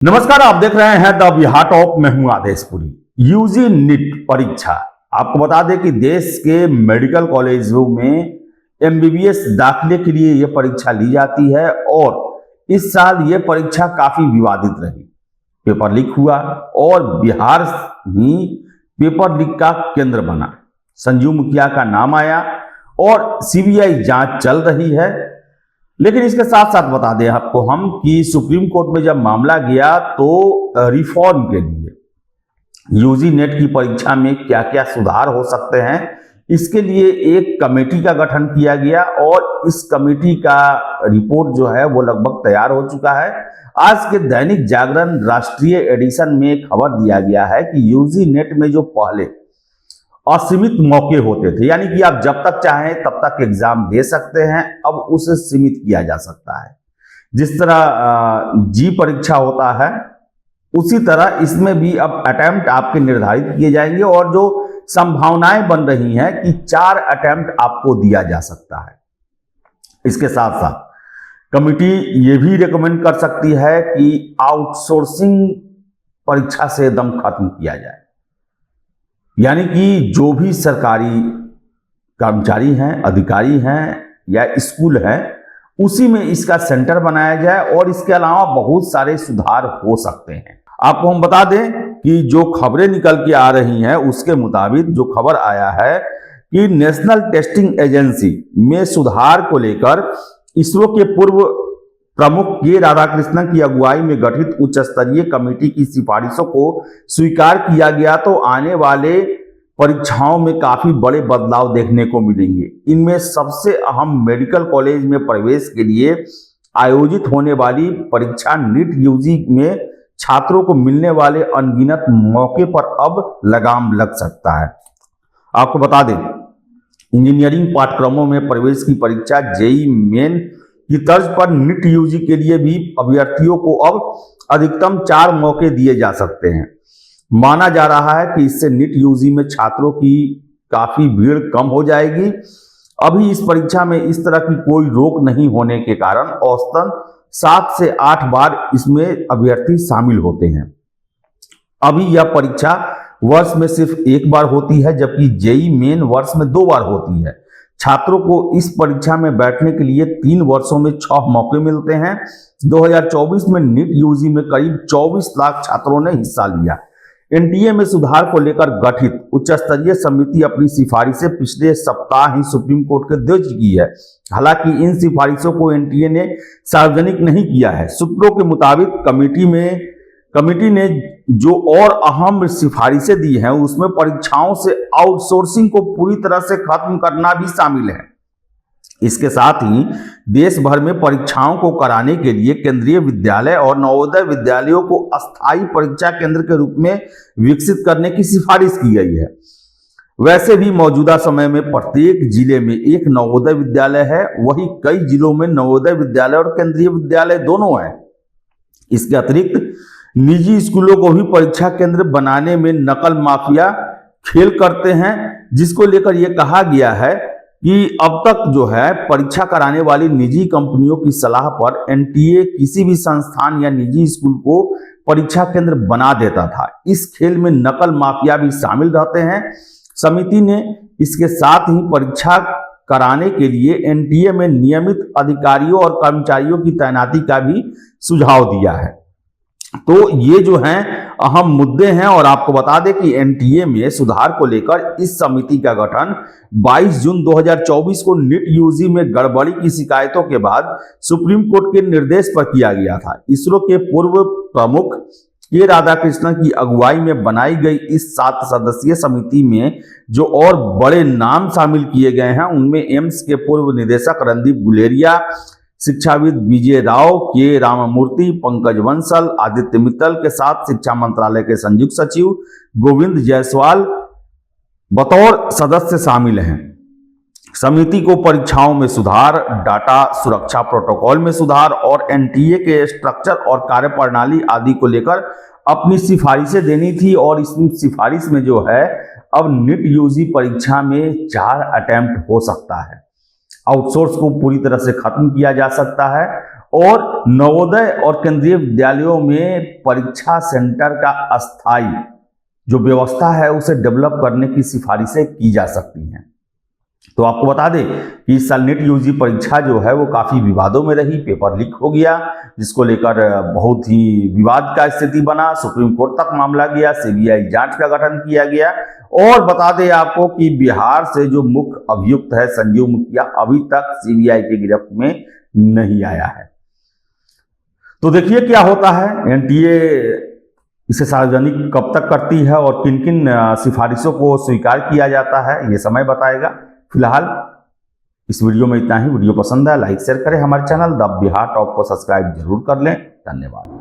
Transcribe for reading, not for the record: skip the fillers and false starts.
नमस्कार, आप देख रहे हैं द बिहार टॉप। मैं हूं आदेशपुरी। यूजी नीट परीक्षा आपको बता दें कि देश के मेडिकल कॉलेजों में एमबीबीएस दाखिले के लिए यह परीक्षा ली जाती है और इस साल यह परीक्षा काफी विवादित रही। पेपर लीक हुआ और बिहार ही पेपर लीक का केंद्र बना। संजीव मुखिया का नाम आया और सीबीआई जांच चल रही है। लेकिन इसके साथ साथ बता दें आपको हम कि सुप्रीम कोर्ट में जब मामला गया तो रिफॉर्म के लिए यूजी नेट की परीक्षा में क्या क्या सुधार हो सकते हैं, इसके लिए एक कमेटी का गठन किया गया और इस कमेटी का रिपोर्ट जो है वो लगभग तैयार हो चुका है। आज के दैनिक जागरण राष्ट्रीय एडिशन में खबर दिया गया है कि यूजी नेट में जो पहले असीमित मौके होते थे, यानी कि आप जब तक चाहें तब तक एग्जाम दे सकते हैं, अब उसे सीमित किया जा सकता है। जिस तरह जी परीक्षा होता है उसी तरह इसमें भी अब अटेम्प्ट आपके निर्धारित किए जाएंगे और जो संभावनाएं बन रही हैं कि 4 अटेम्प्ट आपको दिया जा सकता है। इसके साथ साथ कमिटी ये भी रिकमेंड कर सकती है कि आउटसोर्सिंग परीक्षा से एकदम खत्म किया जाए, यानी कि जो भी सरकारी कर्मचारी हैं, अधिकारी हैं या स्कूल हैं, उसी में इसका सेंटर बनाया जाए और इसके अलावा बहुत सारे सुधार हो सकते हैं। आपको हम बता दें कि जो खबरें निकल के आ रही हैं उसके मुताबिक जो खबर आया है कि नेशनल टेस्टिंग एजेंसी में सुधार को लेकर इसरो के पूर्व प्रमुख के राधाकृष्णन की अगुवाई में गठित उच्च स्तरीय कमेटी की सिफारिशों को स्वीकार किया गया तो आने वाले परीक्षाओं में काफी बड़े बदलाव देखने को मिलेंगे। इनमें सबसे अहम मेडिकल कॉलेज में प्रवेश के लिए आयोजित होने वाली परीक्षा नीट यूजी में छात्रों को मिलने वाले अनगिनत मौके पर अब लगाम लग सकता है। आपको बता दें, इंजीनियरिंग पाठ्यक्रमों में प्रवेश की परीक्षा जेईई मेन की तर्ज पर नीट यूजी के लिए भी अभ्यर्थियों को अब अधिकतम 4 मौके दिए जा सकते हैं। माना जा रहा है कि इससे नीट यूजी में छात्रों की काफी भीड़ कम हो जाएगी। अभी इस परीक्षा में इस तरह की कोई रोक नहीं होने के कारण औसतन 7 से 8 बार इसमें अभ्यर्थी शामिल होते हैं। अभी यह परीक्षा वर्ष में सिर्फ 1 बार होती है, जबकि जेईई मेन वर्ष में 2 बार होती है। छात्रों को इस परीक्षा में बैठने के लिए 3 वर्षों में 6 मौके मिलते हैं। 2024 में नीट यूजी में करीब 24 लाख छात्रों ने हिस्सा लिया। एनटीए में सुधार को लेकर गठित उच्च स्तरीय समिति अपनी सिफारिशें पिछले सप्ताह ही सुप्रीम कोर्ट के दर्ज की है। हालांकि इन सिफारिशों को एनटीए ने सार्वजनिक नहीं किया है। सूत्रों के मुताबिक कमेटी ने जो और अहम सिफारिशें दी हैं उसमें परीक्षाओं से आउटसोर्सिंग को पूरी तरह से खत्म करना भी शामिल है। इसके साथ ही देश भर में परीक्षाओं को कराने के लिए केंद्रीय विद्यालय और नवोदय विद्यालयों को अस्थायी परीक्षा केंद्र के रूप में विकसित करने की सिफारिश की गई है। वैसे भी मौजूदा समय में प्रत्येक जिले में एक नवोदय विद्यालय है, वहीं कई जिलों में नवोदय विद्यालय और केंद्रीय विद्यालय दोनों हैं। इसके अतिरिक्त निजी स्कूलों को भी परीक्षा केंद्र बनाने में नकल माफिया खेल करते हैं, जिसको लेकर यह कहा गया है कि अब तक जो है परीक्षा कराने वाली निजी कंपनियों की सलाह पर एनटीए किसी भी संस्थान या निजी स्कूल को परीक्षा केंद्र बना देता था। इस खेल में नकल माफिया भी शामिल रहते हैं। समिति ने इसके साथ ही परीक्षा कराने के लिए एनटीए में नियमित अधिकारियों और कर्मचारियों की तैनाती का भी सुझाव दिया है। तो ये जो हैं अहम मुद्दे हैं और आपको बता दें कि एनटीए में सुधार को लेकर इस समिति का गठन 22 जून 2024 को नीट यूजी में गड़बड़ी की शिकायतों के बाद सुप्रीम कोर्ट के निर्देश पर किया गया था। इसरो के पूर्व प्रमुख के राधाकृष्णन की अगुवाई में बनाई गई इस 7 सदस्यीय समिति में जो और बड़े नाम शामिल किए गए हैं उनमें एम्स के पूर्व निदेशक रणदीप गुलेरिया, शिक्षाविद विजय राव, के राममूर्ति, पंकज बंसल, आदित्य मित्तल के साथ शिक्षा मंत्रालय के संयुक्त सचिव गोविंद जायसवाल बतौर सदस्य शामिल हैं। समिति को परीक्षाओं में सुधार, डाटा सुरक्षा प्रोटोकॉल में सुधार और एनटीए के स्ट्रक्चर और कार्यप्रणाली आदि को लेकर अपनी सिफारिशें देनी थी और इस सिफारिश में जो है अब नीट यूजी परीक्षा में 4 अटेम्प्ट हो सकता है। आउटसोर्स को पूरी तरह से खत्म किया जा सकता है और नवोदय और केंद्रीय विद्यालयों में परीक्षा सेंटर का अस्थायी जो व्यवस्था है उसे डेवलप करने की सिफारिशें की जा सकती हैं। तो आपको बता दें कि इस साल नीट यूजी परीक्षा जो है वो काफी विवादों में रही, पेपर लीक हो गया, जिसको लेकर बहुत ही विवाद का स्थिति बना, सुप्रीम कोर्ट तक मामला गया, सीबीआई जांच का गठन किया गया। और बता दें आपको कि बिहार से जो मुख्य अभियुक्त है संजीव मुखिया अभी तक सीबीआई की गिरफ्त में नहीं आया है। तो देखिए क्या होता है, एनटीए इसे सार्वजनिक कब तक करती है और किन किन सिफारिशों को स्वीकार किया जाता है, ये समय बताएगा। फिलहाल इस वीडियो में इतना ही। वीडियो पसंद है लाइक शेयर करें, हमारे चैनल द बिहार टॉप को सब्सक्राइब जरूर कर लें। धन्यवाद।